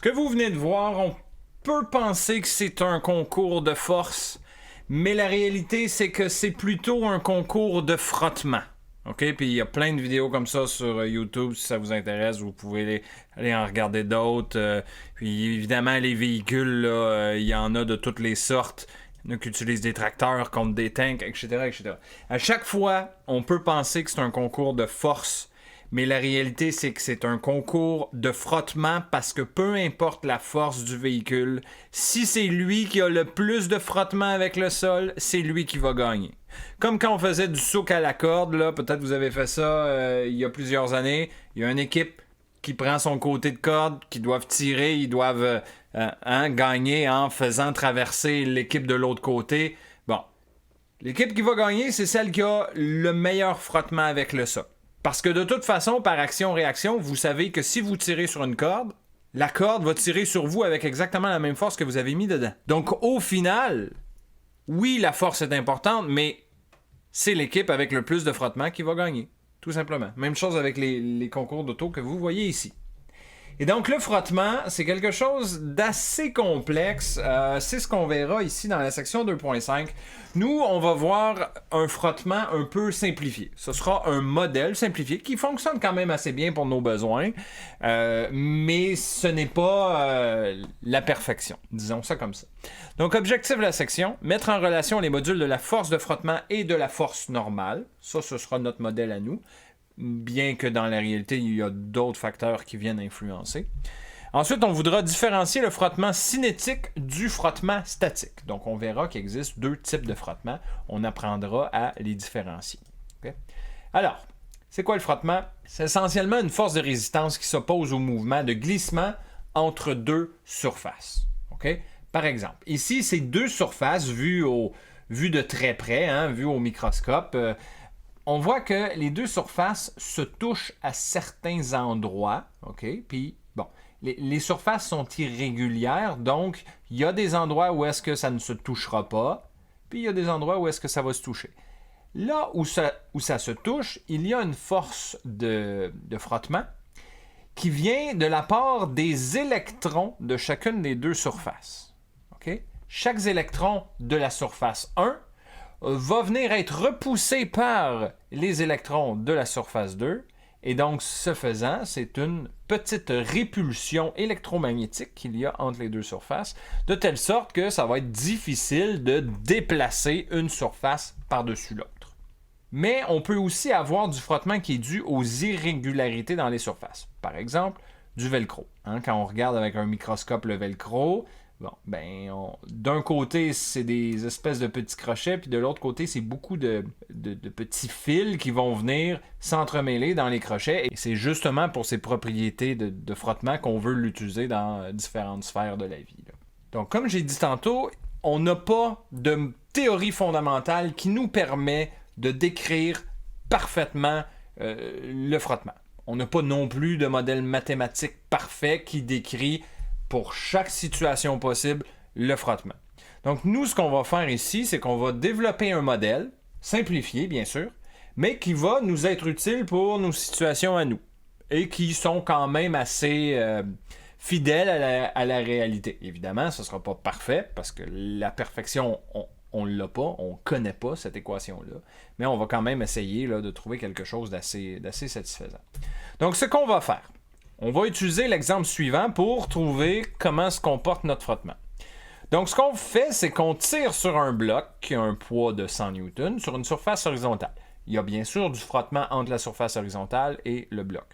que vous venez de voir, on peut penser que c'est un concours de force, mais la réalité, c'est que c'est plutôt un concours de frottement. OK? Puis il y a plein de vidéos comme ça sur YouTube, si ça vous intéresse, vous pouvez aller en regarder d'autres. Puis évidemment, les véhicules, là, il y en a de toutes les sortes. Il y en a qui utilisent des tracteurs contre des tanks, etc., etc. À chaque fois, on peut penser que c'est un concours de force, mais la réalité, c'est que c'est un concours de frottement parce que peu importe la force du véhicule, si c'est lui qui a le plus de frottement avec le sol, c'est lui qui va gagner. Comme quand on faisait du souk à la corde, là, peut-être vous avez fait ça il y a plusieurs années, il y a une équipe qui prend son côté de corde, qui doivent tirer, ils doivent gagner en faisant traverser l'équipe de l'autre côté. Bon, l'équipe qui va gagner, c'est celle qui a le meilleur frottement avec le sol. Parce que de toute façon, par action-réaction, vous savez que si vous tirez sur une corde, la corde va tirer sur vous avec exactement la même force que vous avez mis dedans. Donc au final, oui, la force est importante, mais c'est l'équipe avec le plus de frottement qui va gagner. Tout simplement. Même chose avec les concours d'auto que vous voyez ici. Et donc le frottement, c'est quelque chose d'assez complexe. C'est ce qu'on verra ici dans la section 2.5. Nous, on va voir un frottement un peu simplifié. Ce sera un modèle simplifié qui fonctionne quand même assez bien pour nos besoins, mais ce n'est pas la perfection. Disons ça comme ça. Donc, objectif de la section, mettre en relation les modules de la force de frottement et de la force normale. Ça, ce sera notre modèle à nous. Bien que dans la réalité, il y a d'autres facteurs qui viennent influencer. Ensuite, on voudra différencier le frottement cinétique du frottement statique. Donc, on verra qu'il existe deux types de frottement. On apprendra à les différencier. Okay? Alors, c'est quoi le frottement? C'est essentiellement une force de résistance qui s'oppose au mouvement de glissement entre deux surfaces. Okay? Par exemple, ici, c'est deux surfaces vues de très près, vues au microscope. On voit que les deux surfaces se touchent à certains endroits, OK? Puis, bon, les surfaces sont irrégulières, donc il y a des endroits où est-ce que ça ne se touchera pas, puis il y a des endroits où est-ce que ça va se toucher. Là où ça se touche, il y a une force de frottement qui vient de la part des électrons de chacune des deux surfaces. OK? Chaque électron de la surface 1 va venir être repoussé par les électrons de la surface 2. Et donc, ce faisant, c'est une petite répulsion électromagnétique qu'il y a entre les deux surfaces, de telle sorte que ça va être difficile de déplacer une surface par-dessus l'autre. Mais on peut aussi avoir du frottement qui est dû aux irrégularités dans les surfaces. Par exemple, du velcro. Quand on regarde avec un microscope le velcro, d'un côté, c'est des espèces de petits crochets, puis de l'autre côté, c'est beaucoup de petits fils qui vont venir s'entremêler dans les crochets. Et c'est justement pour ces propriétés de frottement qu'on veut l'utiliser dans différentes sphères de la vie. Là. Donc, comme j'ai dit tantôt, on n'a pas de théorie fondamentale qui nous permet de décrire parfaitement le frottement. On n'a pas non plus de modèle mathématique parfait qui décrit pour chaque situation possible, le frottement. Donc, nous, ce qu'on va faire ici, c'est qu'on va développer un modèle, simplifié, bien sûr, mais qui va nous être utile pour nos situations à nous, et qui sont quand même assez fidèles à la réalité. Évidemment, ce ne sera pas parfait, parce que la perfection, on ne l'a pas, on ne connaît pas cette équation-là, mais on va quand même essayer là, de trouver quelque chose d'assez satisfaisant. Donc, ce qu'on va faire, on va utiliser l'exemple suivant pour trouver comment se comporte notre frottement. Donc, ce qu'on fait, c'est qu'on tire sur un bloc qui a un poids de 100 Newton sur une surface horizontale. Il y a bien sûr du frottement entre la surface horizontale et le bloc.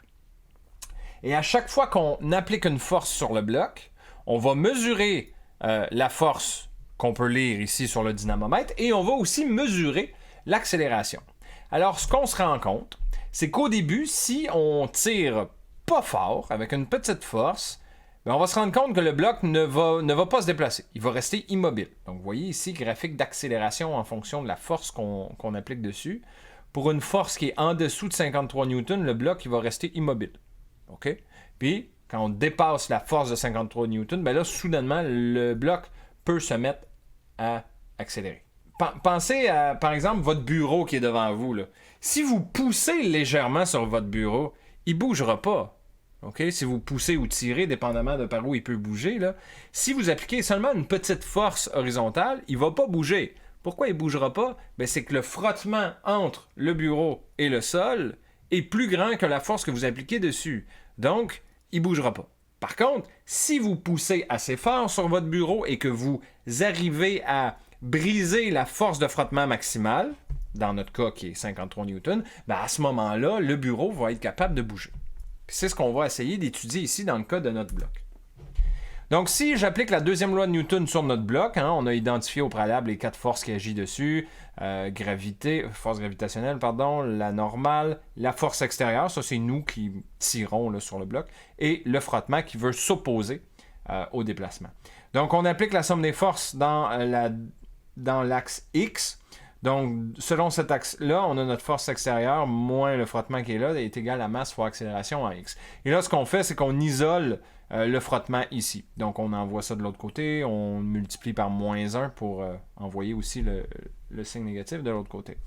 Et à chaque fois qu'on applique une force sur le bloc, on va mesurer la force qu'on peut lire ici sur le dynamomètre et on va aussi mesurer l'accélération. Alors, ce qu'on se rend compte, c'est qu'au début, si on tire pas fort, avec une petite force, on va se rendre compte que le bloc ne va pas se déplacer. Il va rester immobile. Donc, vous voyez ici, graphique d'accélération en fonction de la force qu'on applique dessus. Pour une force qui est en dessous de 53 Newton, le bloc il va rester immobile. OK? Puis, quand on dépasse la force de 53 Newton, là, soudainement, le bloc peut se mettre à accélérer. Pensez à, par exemple, votre bureau qui est devant vous. Là. Si vous poussez légèrement sur votre bureau, il ne bougera pas. OK? Si vous poussez ou tirez, dépendamment de par où il peut bouger, là, si vous appliquez seulement une petite force horizontale, il ne va pas bouger. Pourquoi il ne bougera pas? Ben, c'est que le frottement entre le bureau et le sol est plus grand que la force que vous appliquez dessus. Donc, il ne bougera pas. Par contre, si vous poussez assez fort sur votre bureau et que vous arrivez à briser la force de frottement maximale, dans notre cas qui est 53 newtons, ben à ce moment-là, le bureau va être capable de bouger. Puis c'est ce qu'on va essayer d'étudier ici dans le cas de notre bloc. Donc si j'applique la deuxième loi de Newton sur notre bloc, on a identifié au préalable les 4 forces qui agissent dessus, force gravitationnelle, la normale, la force extérieure, ça c'est nous qui tirons là, sur le bloc, et le frottement qui veut s'opposer au déplacement. Donc on applique la somme des forces dans l'axe X. Donc, selon cet axe-là, on a notre force extérieure moins le frottement qui est là est égal à masse fois accélération en X. Et là, ce qu'on fait, c'est qu'on isole le frottement ici. Donc, on envoie ça de l'autre côté, on multiplie par moins 1 pour envoyer aussi le signe négatif de l'autre côté.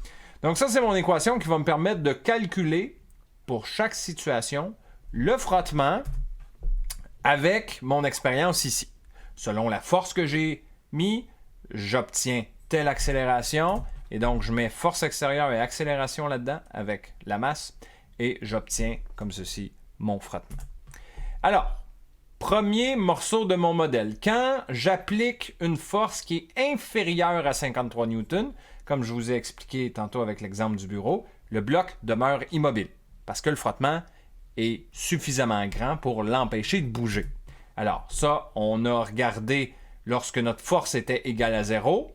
Donc, ça, c'est mon équation qui va me permettre de calculer pour chaque situation le frottement avec mon expérience ici. Selon la force que j'ai mis, j'obtiens telle accélération. Et donc, je mets force extérieure et accélération là-dedans avec la masse et j'obtiens, comme ceci, mon frottement. Alors, premier morceau de mon modèle. Quand j'applique une force qui est inférieure à 53 newtons, comme je vous ai expliqué tantôt avec l'exemple du bureau, le bloc demeure immobile parce que le frottement est suffisamment grand pour l'empêcher de bouger. Alors, ça, on a regardé lorsque notre force était égale à 0,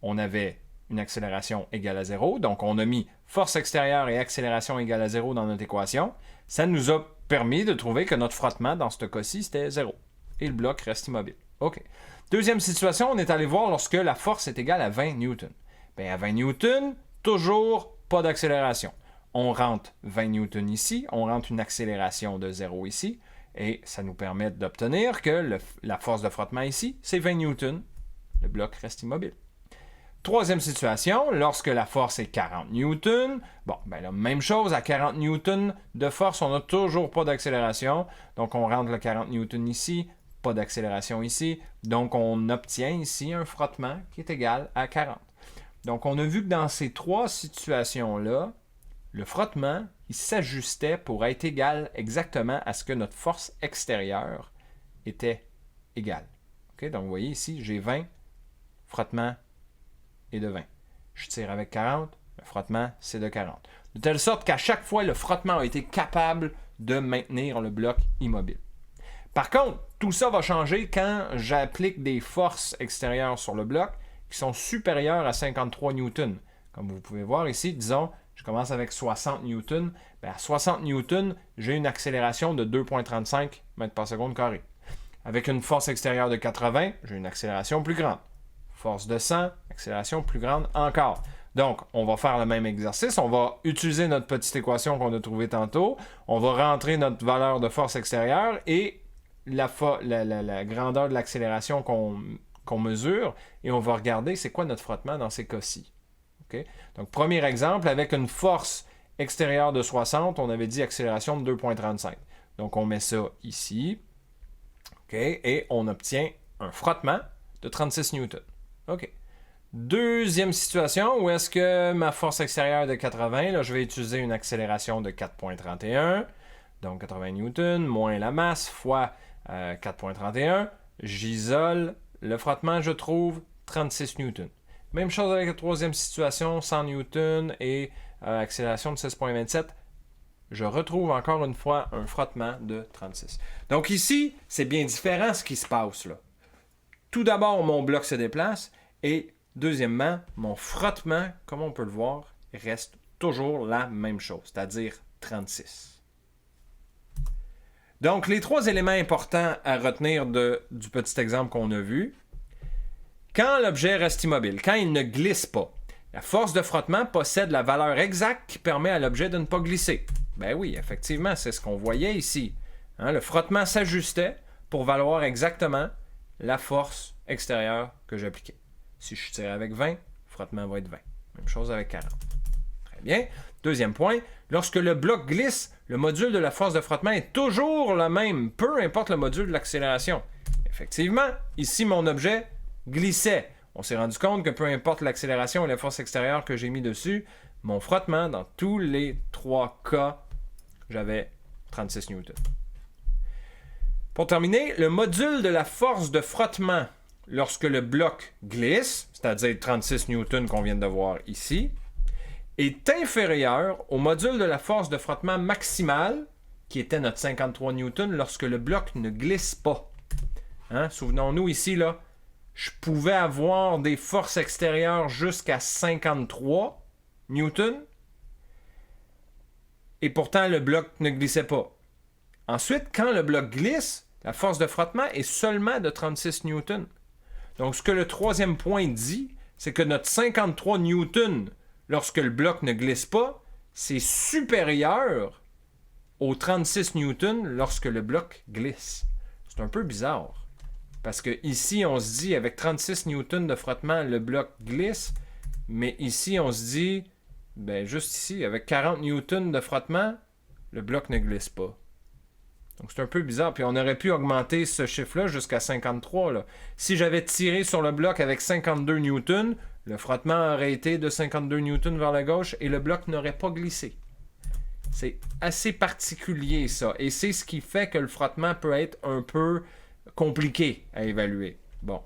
on avait une accélération égale à 0. Donc, on a mis force extérieure et accélération égale à 0 dans notre équation. Ça nous a permis de trouver que notre frottement, dans ce cas-ci, c'était 0. Et le bloc reste immobile. OK. Deuxième situation, on est allé voir lorsque la force est égale à 20 newtons. Bien, à 20 newtons, toujours pas d'accélération. On rentre 20 newtons ici, on rentre une accélération de 0 ici, et ça nous permet d'obtenir que la force de frottement ici, c'est 20 newtons. Le bloc reste immobile. Troisième situation, lorsque la force est 40 newtons, la même chose, à 40 newtons de force, on n'a toujours pas d'accélération. Donc, on rentre le 40 newtons ici, pas d'accélération ici. Donc, on obtient ici un frottement qui est égal à 40. Donc, on a vu que dans ces trois situations-là, le frottement, il s'ajustait pour être égal exactement à ce que notre force extérieure était égale. Okay? Donc, vous voyez ici, j'ai 20, frottement et de 20. Je tire avec 40, le frottement, c'est de 40. De telle sorte qu'à chaque fois, le frottement a été capable de maintenir le bloc immobile. Par contre, tout ça va changer quand j'applique des forces extérieures sur le bloc qui sont supérieures à 53 newtons. Comme vous pouvez voir ici, disons, je commence avec 60 newtons. À 60 newtons, j'ai une accélération de 2,35 mètres par seconde carré. Avec une force extérieure de 80, j'ai une accélération plus grande. Force de 100, accélération plus grande encore. Donc, on va faire le même exercice. On va utiliser notre petite équation qu'on a trouvée tantôt. On va rentrer notre valeur de force extérieure et la grandeur de l'accélération qu'on mesure. Et on va regarder c'est quoi notre frottement dans ces cas-ci. Okay? Donc, premier exemple, avec une force extérieure de 60, on avait dit accélération de 2,35. Donc, on met ça ici. Okay? Et on obtient un frottement de 36 newtons. OK. Deuxième situation, où est-ce que ma force extérieure est de 80, là, je vais utiliser une accélération de 4,31, donc 80 newtons, moins la masse, fois 4,31, j'isole, le frottement, je trouve 36 newtons. Même chose avec la troisième situation, 100 newtons et accélération de 6,27, je retrouve encore une fois un frottement de 36. Donc ici, c'est bien différent ce qui se passe là. Tout d'abord, mon bloc se déplace et deuxièmement, mon frottement, comme on peut le voir, reste toujours la même chose, c'est-à-dire 36. Donc, les trois éléments importants à retenir du petit exemple qu'on a vu. Quand l'objet reste immobile, quand il ne glisse pas, la force de frottement possède la valeur exacte qui permet à l'objet de ne pas glisser. Ben oui, effectivement, c'est ce qu'on voyait ici. Le frottement s'ajustait pour valoir exactement la force extérieure que j'appliquais. Si je tire avec 20, le frottement va être 20. Même chose avec 40. Très bien. Deuxième point, lorsque le bloc glisse, le module de la force de frottement est toujours le même, peu importe le module de l'accélération. Effectivement, ici, mon objet glissait. On s'est rendu compte que peu importe l'accélération et la force extérieure que j'ai mis dessus, mon frottement, dans tous les 3 cas, j'avais 36 newtons. Pour terminer, le module de la force de frottement lorsque le bloc glisse, c'est-à-dire 36 newtons qu'on vient de voir ici, est inférieur au module de la force de frottement maximale, qui était notre 53 newtons, lorsque le bloc ne glisse pas. Hein? Souvenons-nous ici, là, je pouvais avoir des forces extérieures jusqu'à 53 newtons, et pourtant le bloc ne glissait pas. Ensuite, quand le bloc glisse, la force de frottement est seulement de 36 newtons. Donc, ce que le troisième point dit, c'est que notre 53 newtons, lorsque le bloc ne glisse pas, c'est supérieur aux 36 newtons lorsque le bloc glisse. C'est un peu bizarre. Parce que ici, on se dit, avec 36 newtons de frottement, le bloc glisse. Mais ici, on se dit, ben juste ici, avec 40 newtons de frottement, le bloc ne glisse pas. Donc c'est un peu bizarre. Puis on aurait pu augmenter ce chiffre-là jusqu'à 53. Là. Si j'avais tiré sur le bloc avec 52 newtons, le frottement aurait été de 52 newtons vers la gauche et le bloc n'aurait pas glissé. C'est assez particulier ça. Et c'est ce qui fait que le frottement peut être un peu compliqué à évaluer. Bon.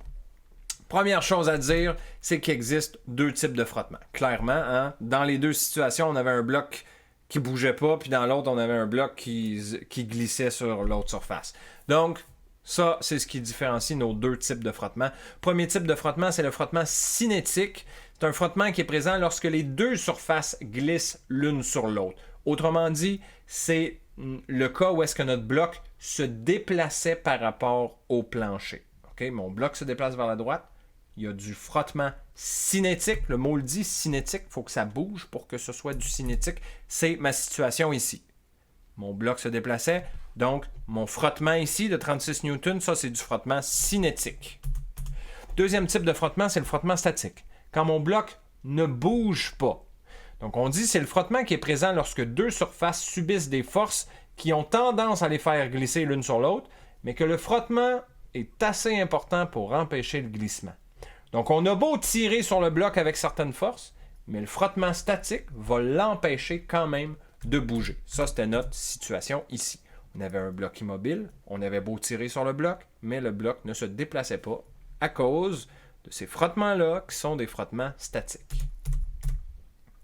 Première chose à dire, c'est qu'il existe 2 types de frottement. Clairement, hein, dans les 2 situations, on avait un bloc qui bougeait pas, puis dans l'autre, on avait un bloc qui glissait sur l'autre surface. Donc, ça, c'est ce qui différencie nos 2 types de frottement. Premier type de frottement, c'est le frottement cinétique. C'est un frottement qui est présent lorsque les 2 surfaces glissent l'une sur l'autre. Autrement dit, c'est le cas où est-ce que notre bloc se déplaçait par rapport au plancher. Okay? Mon bloc se déplace vers la droite. Il y a du frottement cinétique. Le mot le dit, cinétique. Il faut que ça bouge pour que ce soit du cinétique. C'est ma situation ici. Mon bloc se déplaçait. Donc, mon frottement ici de 36 newtons, ça, c'est du frottement cinétique. Deuxième type de frottement, c'est le frottement statique. Quand mon bloc ne bouge pas. Donc, on dit c'est le frottement qui est présent lorsque 2 surfaces subissent des forces qui ont tendance à les faire glisser l'une sur l'autre, mais que le frottement est assez important pour empêcher le glissement. Donc, on a beau tirer sur le bloc avec certaines forces, mais le frottement statique va l'empêcher quand même de bouger. Ça, c'était notre situation ici. On avait un bloc immobile, on avait beau tirer sur le bloc, mais le bloc ne se déplaçait pas à cause de ces frottements-là qui sont des frottements statiques.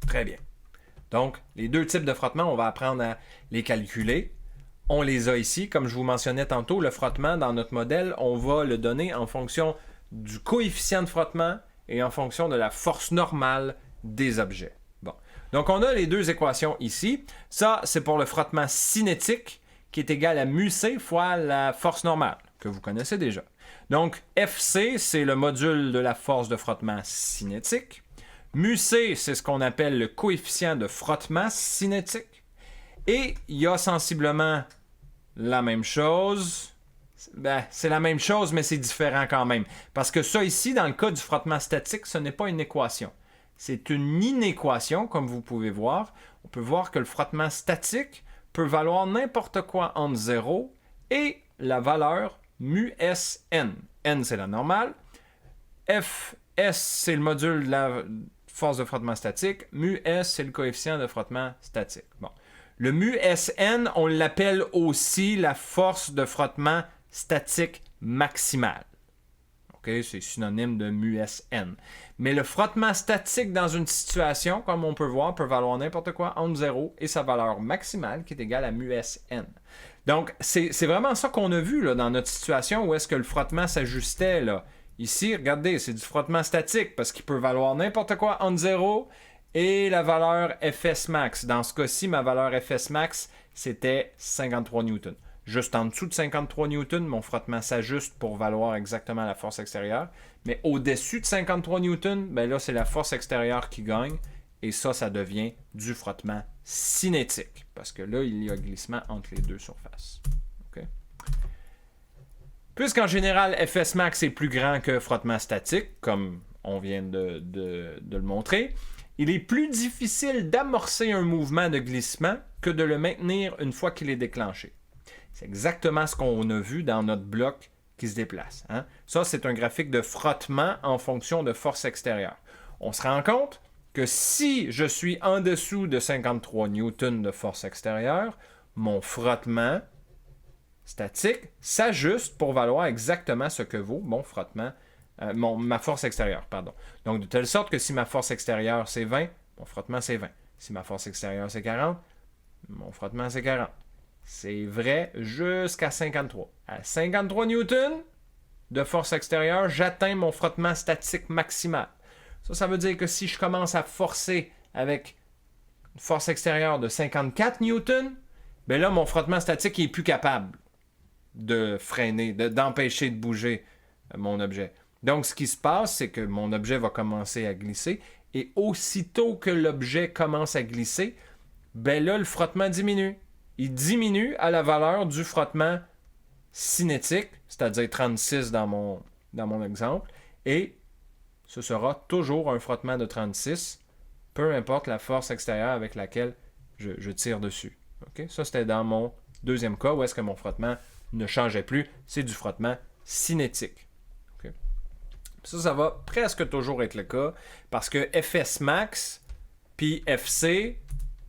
Très bien. Donc, les 2 types de frottements, on va apprendre à les calculer. On les a ici. Comme je vous mentionnais tantôt, le frottement dans notre modèle, on va le donner en fonction du coefficient de frottement et en fonction de la force normale des objets. Bon. Donc, on a les 2 équations ici. Ça, c'est pour le frottement cinétique qui est égal à μc fois la force normale, que vous connaissez déjà. Donc, Fc, c'est le module de la force de frottement cinétique. μc, c'est ce qu'on appelle le coefficient de frottement cinétique. Et il y a sensiblement la même chose. Ben, c'est la même chose, mais c'est différent quand même. Parce que ça ici, dans le cas du frottement statique, ce n'est pas une équation. C'est une inéquation, comme vous pouvez voir. On peut voir que le frottement statique peut valoir n'importe quoi entre 0 et la valeur μSn. N, c'est la normale. Fs, c'est le module de la force de frottement statique. μS, c'est le coefficient de frottement statique. Bon. Le μSn, on l'appelle aussi la force de frottement statique maximale. Okay? C'est synonyme de μSn. Mais le frottement statique dans une situation, comme on peut voir, peut valoir n'importe quoi entre 0 et sa valeur maximale qui est égale à μSn. Donc, c'est vraiment ça qu'on a vu là, dans notre situation où est-ce que le frottement s'ajustait. Là. Ici, regardez, c'est du frottement statique parce qu'il peut valoir n'importe quoi entre 0 et la valeur Fs max. Dans ce cas-ci, ma valeur Fs max, c'était 53 newtons. Juste en dessous de 53 newtons, mon frottement s'ajuste pour valoir exactement la force extérieure. Mais au-dessus de 53 newtons, ben là, c'est la force extérieure qui gagne. Et ça devient du frottement cinétique. Parce que là, il y a glissement entre les 2 surfaces. Okay? Puisqu'en général, Fs max est plus grand que frottement statique, comme on vient de le montrer, il est plus difficile d'amorcer un mouvement de glissement que de le maintenir une fois qu'il est déclenché. C'est exactement ce qu'on a vu dans notre bloc qui se déplace. Hein? Ça, c'est un graphique de frottement en fonction de force extérieure. On se rend compte que si je suis en dessous de 53 newtons de force extérieure, mon frottement statique s'ajuste pour valoir exactement ce que vaut mon frottement, ma force extérieure. Pardon. Donc, de telle sorte que si ma force extérieure c'est 20, mon frottement c'est 20. Si ma force extérieure c'est 40, mon frottement c'est 40. C'est vrai jusqu'à 53. À 53 newtons de force extérieure, j'atteins mon frottement statique maximal. Ça veut dire que si je commence à forcer avec une force extérieure de 54 newtons, ben là, mon frottement statique n'est plus capable de freiner, d'empêcher de bouger mon objet. Donc, ce qui se passe, c'est que mon objet va commencer à glisser et aussitôt que l'objet commence à glisser, ben là, le frottement diminue. Il diminue à la valeur du frottement cinétique, c'est-à-dire 36 dans mon exemple, et ce sera toujours un frottement de 36, peu importe la force extérieure avec laquelle je tire dessus. Okay? Ça, c'était dans mon deuxième cas où est-ce que mon frottement ne changeait plus. C'est du frottement cinétique. Okay? Ça va presque toujours être le cas parce que Fs max puis Fc,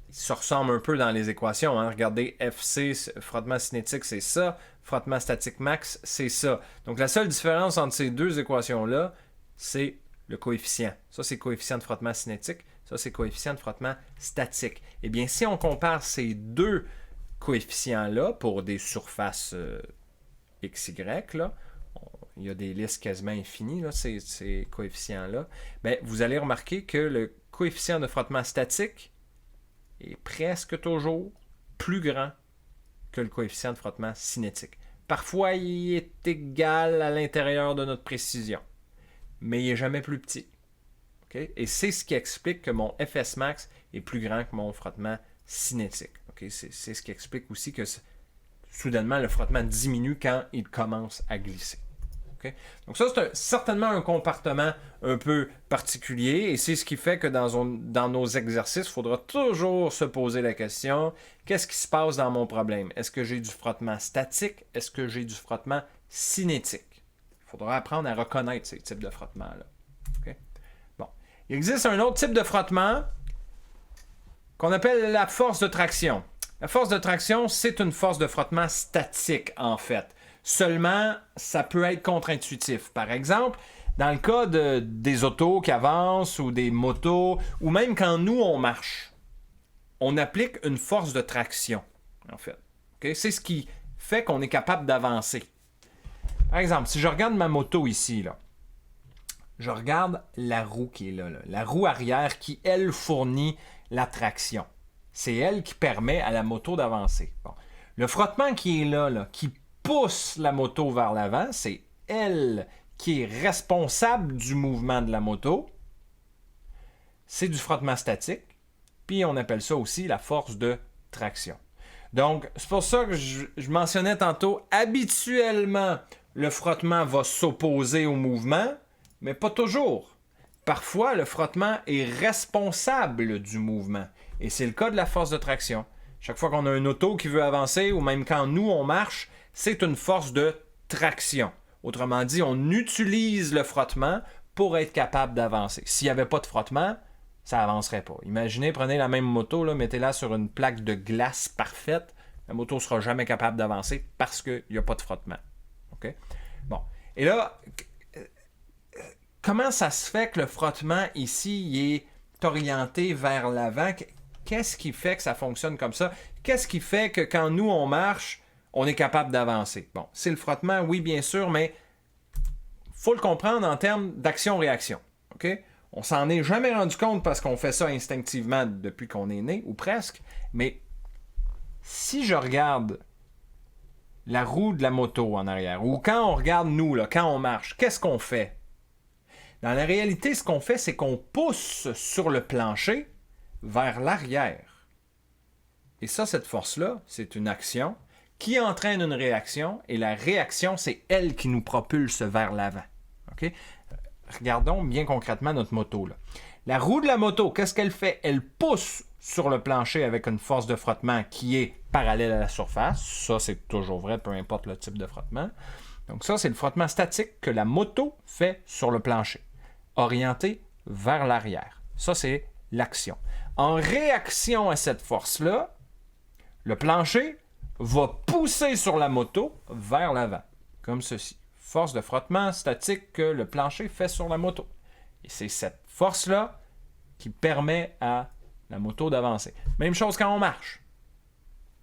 ils se ressemblent un peu dans les équations. Hein? Regardez, Fc, frottement cinétique, c'est ça. Frottement statique max, c'est ça. Donc, la seule différence entre ces deux équations-là, c'est le coefficient. Ça, c'est coefficient de frottement cinétique. Ça, c'est coefficient de frottement statique. Eh bien, si on compare ces deux coefficients-là pour des surfaces XY, là, il y a des listes quasiment infinies, là, ces coefficients-là, bien, vous allez remarquer que le coefficient de frottement statique est presque toujours plus grand que le coefficient de frottement cinétique. Parfois, il est égal à l'intérieur de notre précision, mais il n'est jamais plus petit. Okay? Et c'est ce qui explique que mon Fs max est plus grand que mon frottement cinétique. Okay? C'est ce qui explique aussi que soudainement, le frottement diminue quand il commence à glisser. Okay? Donc ça, c'est certainement un comportement un peu particulier et c'est ce qui fait que dans nos exercices, il faudra toujours se poser la question, qu'est-ce qui se passe dans mon problème? Est-ce que j'ai du frottement statique? Est-ce que j'ai du frottement cinétique? Il faudra apprendre à reconnaître ces types de frottements-là. Okay? Bon. Il existe un autre type de frottement qu'on appelle la force de traction. La force de traction, c'est une force de frottement statique, en fait. Seulement, ça peut être contre-intuitif. Par exemple, dans le cas des autos qui avancent ou des motos, ou même quand nous, on marche, on applique une force de traction, en fait. Okay? C'est ce qui fait qu'on est capable d'avancer. Par exemple, si je regarde ma moto ici, là, je regarde la roue qui est là, la roue arrière qui, elle, fournit la traction. C'est elle qui permet à la moto d'avancer. Bon. Le frottement qui est là, qui pousse la moto vers l'avant, c'est elle qui est responsable du mouvement de la moto. C'est du frottement statique. Puis on appelle ça aussi la force de traction. Donc, c'est pour ça que je mentionnais tantôt, habituellement, le frottement va s'opposer au mouvement, mais pas toujours. Parfois, le frottement est responsable du mouvement. Et c'est le cas de la force de traction. Chaque fois qu'on a une auto qui veut avancer, ou même quand nous, on marche, c'est une force de traction. Autrement dit, on utilise le frottement pour être capable d'avancer. S'il n'y avait pas de frottement, ça n'avancerait pas. Imaginez, prenez la même moto, là, mettez-la sur une plaque de glace parfaite. La moto ne sera jamais capable d'avancer parce qu'il n'y a pas de frottement. Okay? Bon. Et là, comment ça se fait que le frottement ici il est orienté vers l'avant? Qu'est-ce qui fait que ça fonctionne comme ça? Qu'est-ce qui fait que quand nous, on marche, on est capable d'avancer? Bon, c'est le frottement, oui, bien sûr, mais il faut le comprendre en termes d'action-réaction. Okay? On s'en est jamais rendu compte parce qu'on fait ça instinctivement depuis qu'on est né, ou presque, mais si je regarde la roue de la moto en arrière, ou quand on regarde nous, là, quand on marche, qu'est-ce qu'on fait? Dans la réalité, ce qu'on fait, c'est qu'on pousse sur le plancher vers l'arrière. Et ça, cette force-là, c'est une action qui entraîne une réaction, et la réaction, c'est elle qui nous propulse vers l'avant. Okay? Regardons bien concrètement notre moto. Là. La roue de la moto, qu'est-ce qu'elle fait? Elle pousse sur le plancher avec une force de frottement qui est parallèle à la surface. Ça, c'est toujours vrai, peu importe le type de frottement. Donc ça, c'est le frottement statique que la moto fait sur le plancher, orienté vers l'arrière. Ça, c'est l'action. En réaction à cette force-là, le plancher va pousser sur la moto vers l'avant, comme ceci. Force de frottement statique que le plancher fait sur la moto. Et c'est cette force-là qui permet à la moto d'avancer. Même chose quand on marche.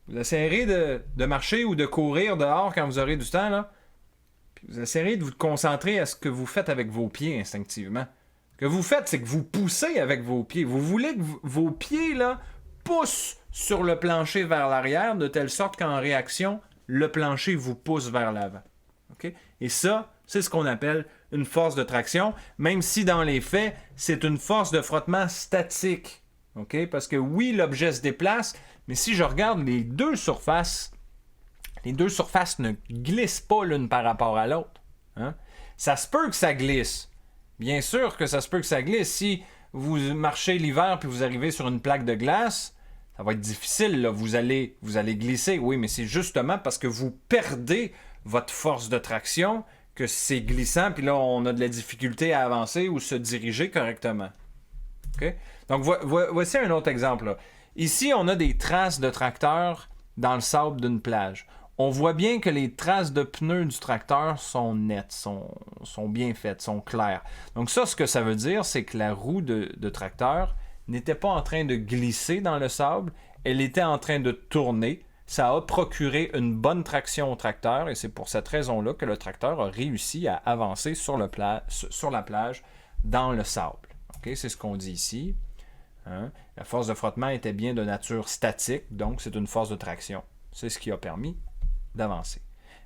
Vous essayerez de marcher ou de courir dehors quand vous aurez du temps, là. Puis vous essayerez de vous concentrer à ce que vous faites avec vos pieds instinctivement. Ce que vous faites, c'est que vous poussez avec vos pieds. Vous voulez que vos pieds, là, poussent sur le plancher vers l'arrière, de telle sorte qu'en réaction, le plancher vous pousse vers l'avant. Okay? Et ça, c'est ce qu'on appelle une force de traction, même si dans les faits, c'est une force de frottement statique. Okay? Parce que oui, l'objet se déplace, mais si je regarde les deux surfaces ne glissent pas l'une par rapport à l'autre. Hein? Ça se peut que ça glisse. Bien sûr que ça se peut que ça glisse. Si vous marchez l'hiver puis vous arrivez sur une plaque de glace, ça va être difficile. Là. Vous allez glisser. Oui, mais c'est justement parce que vous perdez votre force de traction que c'est glissant. Puis là, on a de la difficulté à avancer ou se diriger correctement. Okay? Donc, voici un autre exemple. Là. Ici, on a des traces de tracteur dans le sable d'une plage. On voit bien que les traces de pneus du tracteur sont nettes, sont bien faites, sont claires. Donc ça, ce que ça veut dire, c'est que la roue de tracteur n'était pas en train de glisser dans le sable, elle était en train de tourner. Ça a procuré une bonne traction au tracteur et c'est pour cette raison-là que le tracteur a réussi à avancer sur la plage dans le sable. Okay? C'est ce qu'on dit ici. Hein? La force de frottement était bien de nature statique, donc c'est une force de traction. C'est ce qui a permis d'avancer.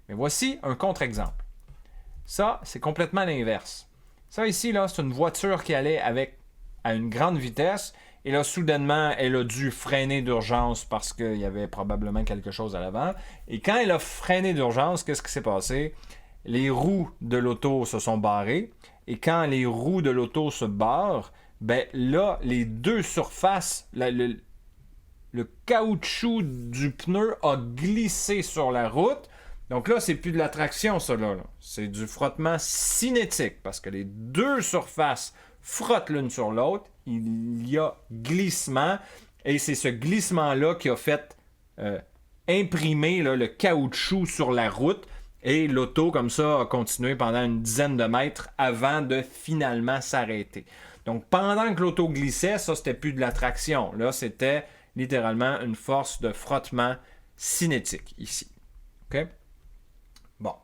Mais voici un contre-exemple. Ça, c'est complètement l'inverse. Ça ici, là, c'est une voiture qui allait à une grande vitesse et là, soudainement, elle a dû freiner d'urgence parce qu'il y avait probablement quelque chose à l'avant. Et quand elle a freiné d'urgence, qu'est-ce qui s'est passé? Les roues de l'auto se sont barrées et quand les roues de l'auto se barrent, ben là, les deux surfaces, le caoutchouc du pneu a glissé sur la route. Donc là, c'est plus de la traction, ça là. C'est du frottement cinétique parce que les deux surfaces frottent l'une sur l'autre. Il y a glissement et c'est ce glissement-là qui a fait imprimer là, le caoutchouc sur la route et l'auto, comme ça, a continué pendant une dizaine de mètres avant de finalement s'arrêter. Donc pendant que l'auto glissait, ça, c'était plus de la traction. Là, c'était littéralement une force de frottement cinétique ici. OK? Bon.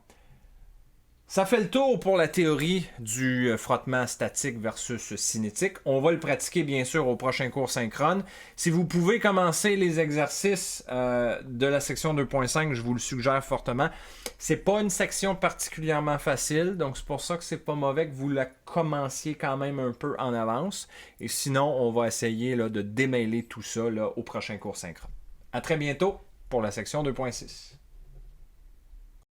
Ça fait le tour pour la théorie du frottement statique versus cinétique. On va le pratiquer bien sûr au prochain cours synchrone. Si vous pouvez commencer les exercices de la section 2.5, je vous le suggère fortement. C'est pas une section particulièrement facile, donc c'est pour ça que c'est pas mauvais que vous la commenciez quand même un peu en avance. Et sinon, on va essayer là, de démêler tout ça là, au prochain cours synchrone. À très bientôt pour la section 2.6.